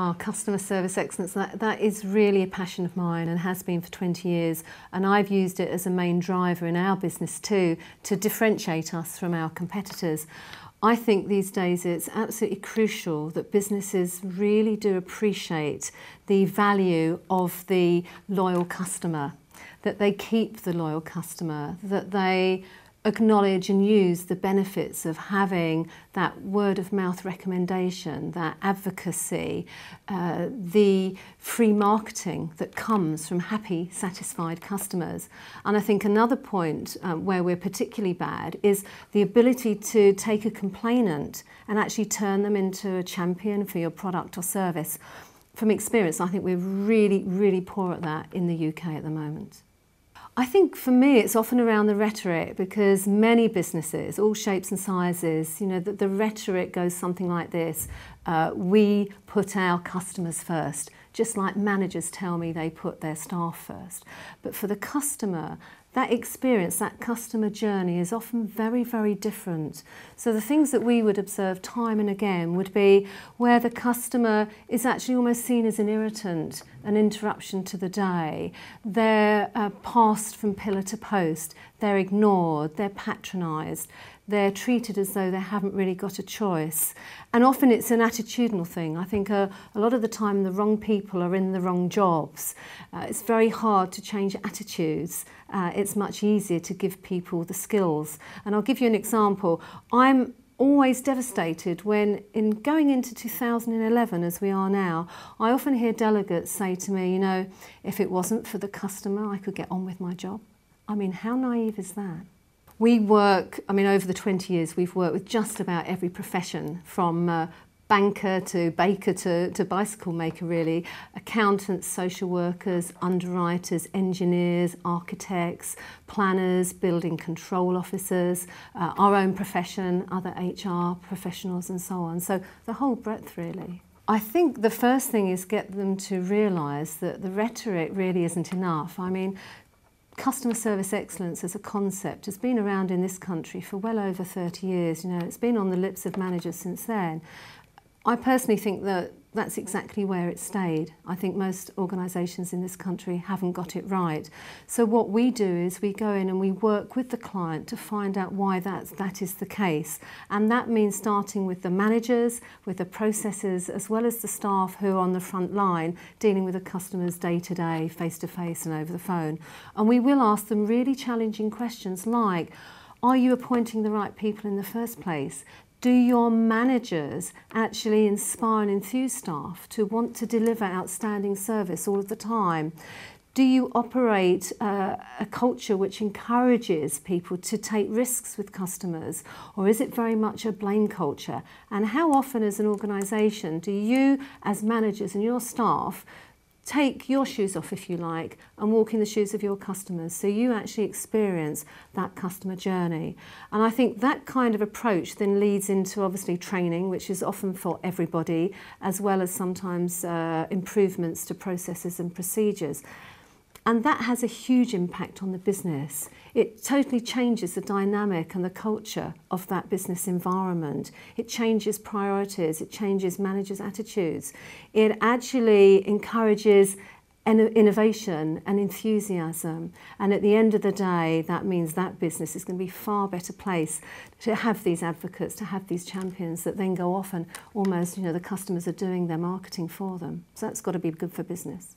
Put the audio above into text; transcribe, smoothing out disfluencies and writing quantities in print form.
Oh, customer service excellence, that is really a passion of mine and has been for 20 years. And I've used it as a main driver in our business too, to differentiate us from our competitors. I think these days it's absolutely crucial that businesses really do appreciate the value of the loyal customer, that they keep the loyal customer, that they acknowledge and use the benefits of having that word-of-mouth recommendation, that advocacy, the free marketing that comes from happy, satisfied customers. And I think another point where we're particularly bad is the ability to take a complainant and actually turn them into a champion for your product or service. From experience, I think we're really, really poor at that in the UK at the moment. I think for me it's often around the rhetoric, because many businesses, all shapes and sizes, you know, the rhetoric goes something like this: we put our customers first, just like managers tell me they put their staff first. But for the customer, that experience, that customer journey is often very, very different. So the things that we would observe time and again would be where the customer is actually almost seen as an irritant, an interruption to the day. They're passed from pillar to post, they're ignored, they're patronised, they're treated as though they haven't really got a choice. And often it's an attitudinal thing. I think a lot of the time the wrong people are in the wrong jobs. It's very hard to change attitudes. It's much easier to give people the skills. And I'll give you an example. I'm always devastated when, in going into 2011 as we are now, I often hear delegates say to me, you know, if it wasn't for the customer, I could get on with my job. I mean, how naive is that? We work, I mean, over the 20 years, we've worked with just about every profession, from banker to baker to bicycle maker, really. Accountants, social workers, underwriters, engineers, architects, planners, building control officers, our own profession, other HR professionals and so on. So the whole breadth, really. I think the first thing is get them to realise that the rhetoric really isn't enough. I mean, customer service excellence as a concept has been around in this country for well over 30 years. You know, it's been on the lips of managers since then. I personally think that that's exactly where it stayed. I think most organisations in this country haven't got it right. So what we do is we go in and we work with the client to find out why that is the case. And that means starting with the managers, with the processors, as well as the staff who are on the front line dealing with the customers day to day, face to face and over the phone. And we will ask them really challenging questions like, are you appointing the right people in the first place? Do your managers actually inspire and enthuse staff to want to deliver outstanding service all of the time? Do you operate a culture which encourages people to take risks with customers, or is it very much a blame culture? And how often as an organisation do you, as managers and your staff, take your shoes off, if you like, and walk in the shoes of your customers, so you actually experience that customer journey? And I think that kind of approach then leads into obviously training, which is often for everybody, as well as sometimes improvements to processes and procedures. And that has a huge impact on the business. It totally changes the dynamic and the culture of that business environment. It changes priorities, it changes managers' attitudes. It actually encourages innovation and enthusiasm. And at the end of the day, that means that business is going to be a far better place to have these advocates, to have these champions that then go off and almost, you know, the customers are doing their marketing for them. So that's got to be good for business.